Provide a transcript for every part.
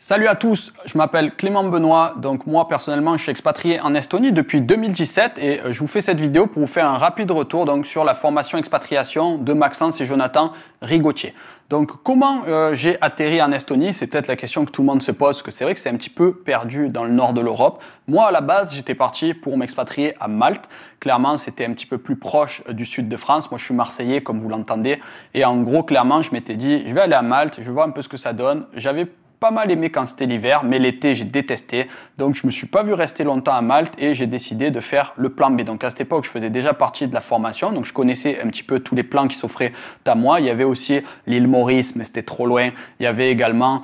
Salut à tous, je m'appelle Clément Benoît, donc moi personnellement je suis expatrié en Estonie depuis 2017 et je vous fais cette vidéo pour vous faire un rapide retour donc, sur la formation expatriation de Maxence et Jonathan Rigotier. Donc comment j'ai atterri en Estonie, c'est peut-être la question que tout le monde se pose, parce que c'est vrai que c'est un petit peu perdu dans le nord de l'Europe. Moi à la base j'étais parti pour m'expatrier à Malte, clairement c'était un petit peu plus proche du sud de France, moi je suis marseillais comme vous l'entendez, et en gros clairement je m'étais dit je vais aller à Malte, je vais voir un peu ce que ça donne. J'avais pas mal aimé quand c'était l'hiver, mais l'été j'ai détesté, donc je me suis pas vu rester longtemps à Malte et j'ai décidé de faire le plan B. Donc à cette époque je faisais déjà partie de la formation, donc je connaissais un petit peu tous les plans qui s'offraient à moi. Il y avait aussi l'île Maurice, mais c'était trop loin. Il y avait également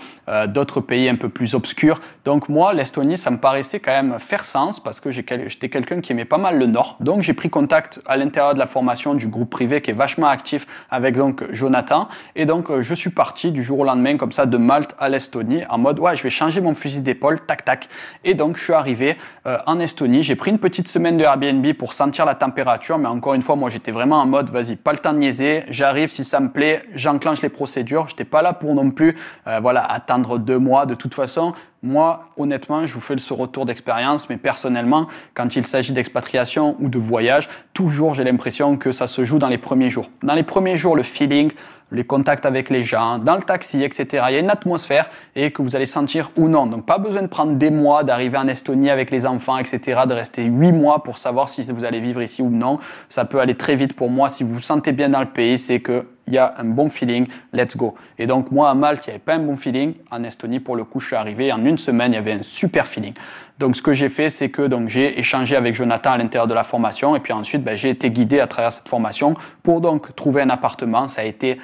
d'autres pays un peu plus obscurs. Donc moi l'Estonie ça me paraissait quand même faire sens parce que j'étais quelqu'un qui aimait pas mal le nord, donc j'ai pris contact à l'intérieur de la formation du groupe privé qui est vachement actif avec donc Jonathan, et donc je suis parti du jour au lendemain comme ça de Malte à l'Estonie en mode ouais je vais changer mon fusil d'épaule, tac tac. Et donc je suis arrivé en Estonie, j'ai pris une petite semaine de Airbnb pour sentir la température, mais encore une fois moi j'étais vraiment en mode vas-y pas le temps de niaiser, j'arrive, si ça me plaît j'enclenche les procédures. J'étais pas là pour non plus voilà attendre 2 mois. De toute façon moi, honnêtement, je vous fais ce retour d'expérience, mais personnellement, quand il s'agit d'expatriation ou de voyage, toujours j'ai l'impression que ça se joue dans les premiers jours. Dans les premiers jours, le feeling, les contacts avec les gens, dans le taxi, etc. Il y a une atmosphère et que vous allez sentir ou non. Donc, pas besoin de prendre des mois, d'arriver en Estonie avec les enfants, etc., de rester 8 mois pour savoir si vous allez vivre ici ou non. Ça peut aller très vite pour moi. Si vous vous sentez bien dans le pays, c'est que il y a un bon feeling, let's go. Et donc moi à Malte, il n'y avait pas un bon feeling. En Estonie, pour le coup, je suis arrivé en une semaine, il y avait un super feeling. Donc ce que j'ai fait, c'est que donc j'ai échangé avec Jonathan à l'intérieur de la formation et puis ensuite j'ai été guidé à travers cette formation pour donc trouver un appartement. Ça a été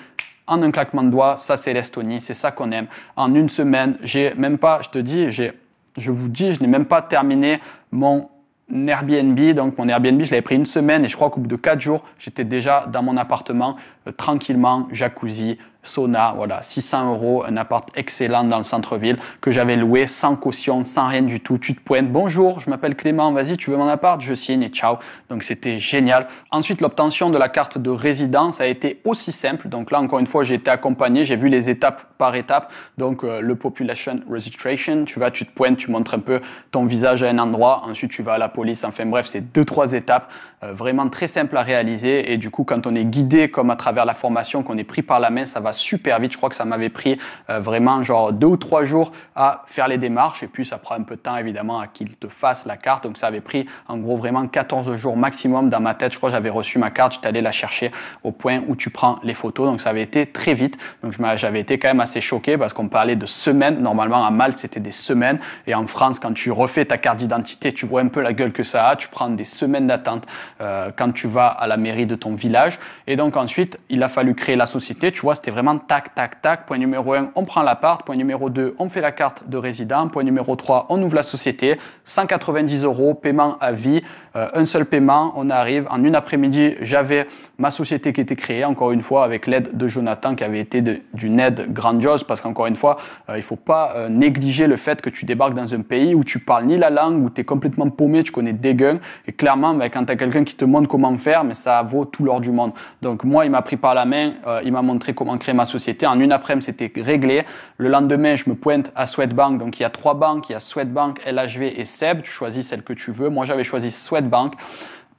en un claquement de doigts, ça c'est l'Estonie, c'est ça qu'on aime. En une semaine, j'ai même pas, je vous dis, je n'ai même pas terminé mon Airbnb. Donc mon Airbnb je l'avais pris une semaine et je crois qu'au bout de 4 jours j'étais déjà dans mon appartement tranquillement, jacuzzi, sauna, voilà, 600 €, un appart excellent dans le centre-ville que j'avais loué sans caution, sans rien du tout. Tu te pointes, bonjour, je m'appelle Clément, vas-y, tu veux mon appart? Je signe et ciao. Donc c'était génial. Ensuite, l'obtention de la carte de résident, ça a été aussi simple. Donc là, encore une fois, j'ai été accompagné, j'ai vu les étapes par étape. Donc le Population Registration, tu vas, tu te pointes, tu montres un peu ton visage à un endroit. Ensuite, tu vas à la police. Enfin bref, c'est 2-3 étapes vraiment très simples à réaliser. Et du coup, quand on est guidé comme à travers la formation, qu'on est pris par la main, ça va super vite. Je crois que ça m'avait pris vraiment genre 2 ou 3 jours à faire les démarches et puis ça prend un peu de temps évidemment à qu'il te fasse la carte. Donc ça avait pris en gros vraiment 14 jours maximum dans ma tête. Je crois que j'avais reçu ma carte, j'étais allé la chercher au point où tu prends les photos. Donc ça avait été très vite. Donc j'avais été quand même assez choqué parce qu'on parlait de semaines. Normalement à Malte c'était des semaines et en France quand tu refais ta carte d'identité tu vois un peu la gueule que ça a. Tu prends des semaines d'attente quand tu vas à la mairie de ton village. Et donc ensuite il a fallu créer la société. Tu vois, c'était vraiment tac, tac, tac. Point numéro 1, on prend l'appart. Point numéro 2, on fait la carte de résident. Point numéro 3, on ouvre la société. 190 €, paiement à vie. Un seul paiement, on arrive. En une après-midi, j'avais ma société qui était créée, encore une fois, avec l'aide de Jonathan, qui avait été d'une aide grandiose, parce qu'encore une fois, il faut pas négliger le fait que tu débarques dans un pays où tu parles ni la langue, où tu es complètement paumé, tu connais des guns. Et clairement, quand tu as quelqu'un qui te montre comment faire, mais ça vaut tout l'or du monde. Donc moi, il m'a pris par la main, il m'a montré comment créer ma société. En une après-midi, c'était réglé. Le lendemain, je me pointe à Swedbank. Donc il y a 3 banques, il y a Swedbank, LHV et SEB. Tu choisis celle que tu veux. Moi, j'avais choisi Swedbank.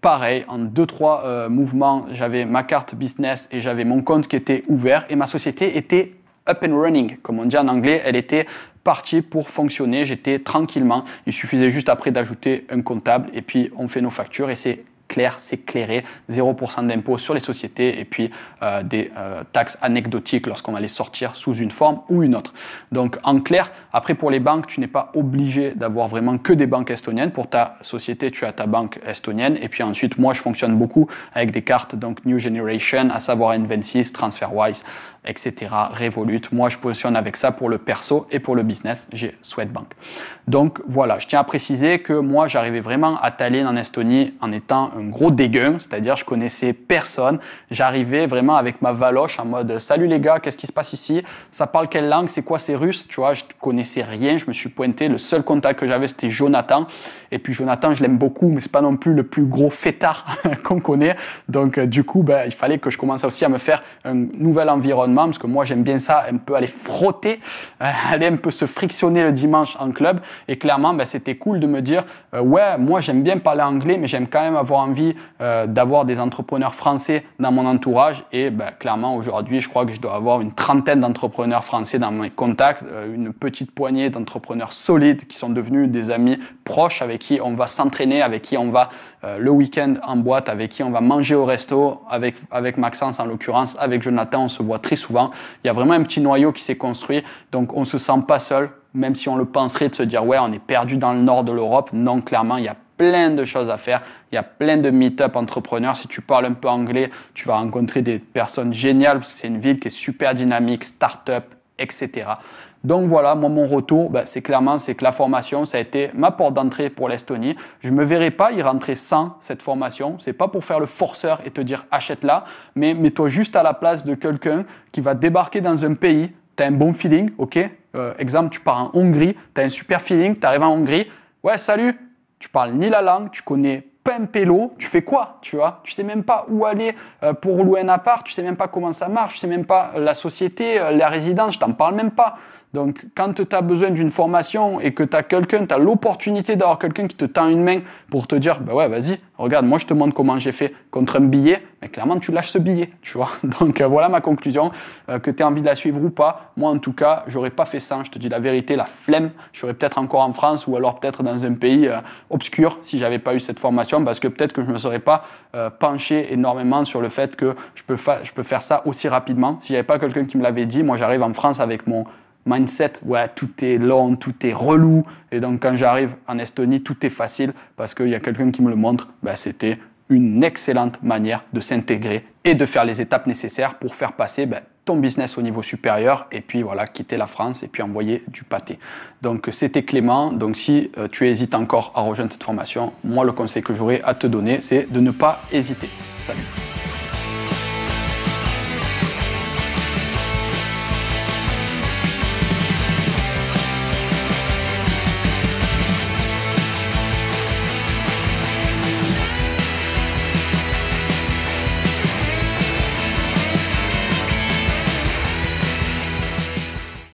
Pareil, en 2-3 mouvements, j'avais ma carte business et j'avais mon compte qui était ouvert et ma société était up and running. Comme on dit en anglais, elle était partie pour fonctionner. J'étais tranquillement. Il suffisait juste après d'ajouter un comptable et puis on fait nos factures et c'est clair, c'est clairé, 0% d'impôt sur les sociétés et puis des taxes anecdotiques lorsqu'on va les sortir sous une forme ou une autre. Donc en clair, après pour les banques, tu n'es pas obligé d'avoir vraiment que des banques estoniennes. Pour ta société, tu as ta banque estonienne et puis ensuite, moi je fonctionne beaucoup avec des cartes donc New Generation, à savoir N26, TransferWise, etc., Revolut. Moi, je positionne avec ça pour le perso et pour le business, j'ai Swedbank. Donc voilà, je tiens à préciser que moi, j'arrivais vraiment à Tallinn en Estonie en étant un gros dégueu, c'est-à-dire je connaissais personne. J'arrivais vraiment avec ma valoche en mode « Salut les gars, qu'est-ce qui se passe ici? Ça parle quelle langue? C'est quoi, c'est russe ?» Tu vois, je connaissais rien, je me suis pointé. Le seul contact que j'avais, c'était Jonathan. Et puis Jonathan, je l'aime beaucoup, mais c'est pas non plus le plus gros fêtard qu'on connaît. Donc du coup, il fallait que je commence aussi à me faire un nouvel environnement également, parce que moi j'aime bien ça, un peu aller frotter, aller un peu se frictionner le dimanche en club. Et clairement, c'était cool de me dire, ouais, moi j'aime bien parler anglais, mais j'aime quand même avoir envie d'avoir des entrepreneurs français dans mon entourage. Et clairement, aujourd'hui, je crois que je dois avoir une trentaine d'entrepreneurs français dans mes contacts, une petite poignée d'entrepreneurs solides qui sont devenus des amis proches avec qui on va s'entraîner, avec qui on va le week-end en boîte, avec qui on va manger au resto, avec Maxence en l'occurrence, avec Jonathan, on se voit très souvent. Il y a vraiment un petit noyau qui s'est construit, donc on ne se sent pas seul, même si on le penserait de se dire ouais, on est perdu dans le nord de l'Europe. Non, clairement, il y a plein de choses à faire. Il y a plein de meet-up entrepreneurs. Si tu parles un peu anglais, tu vas rencontrer des personnes géniales parce que c'est une ville qui est super dynamique, start-up, etc. Donc voilà, moi mon retour, c'est que la formation, ça a été ma porte d'entrée pour l'Estonie. Je ne me verrai pas y rentrer sans cette formation. C'est pas pour faire le forceur et te dire achète-la, mais mets-toi juste à la place de quelqu'un qui va débarquer dans un pays. Tu as un bon feeling, ok? Exemple, tu pars en Hongrie, tu as un super feeling, tu arrives en Hongrie. Ouais, salut, tu parles ni la langue, tu connais pas un pélo, tu fais quoi, tu vois? Tu sais même pas où aller pour louer un appart, tu sais même pas comment ça marche, tu sais même pas la société, la résidence, je t'en parle même pas. Donc, quand tu as besoin d'une formation et que tu as l'opportunité d'avoir quelqu'un qui te tend une main pour te dire, ouais, vas-y, regarde, moi je te montre comment j'ai fait contre un billet, mais clairement tu lâches ce billet, tu vois. Donc, voilà ma conclusion, que tu aies envie de la suivre ou pas. Moi, en tout cas, j'aurais pas fait ça, je te dis la vérité, la flemme. Je serais peut-être encore en France ou alors peut-être dans un pays obscur si j'avais pas eu cette formation, parce que peut-être que je me serais pas penché énormément sur le fait que je peux faire ça aussi rapidement. Si j'avais pas quelqu'un qui me l'avait dit, moi j'arrive en France avec mon mindset, ouais, tout est long, tout est relou. Et donc, quand j'arrive en Estonie, tout est facile parce qu'il y a quelqu'un qui me le montre. C'était une excellente manière de s'intégrer et de faire les étapes nécessaires pour faire passer ton business au niveau supérieur et puis voilà, quitter la France et puis envoyer du pâté. Donc, c'était Clément. Donc, si tu hésites encore à rejoindre cette formation, moi, le conseil que j'aurais à te donner, c'est de ne pas hésiter. Salut!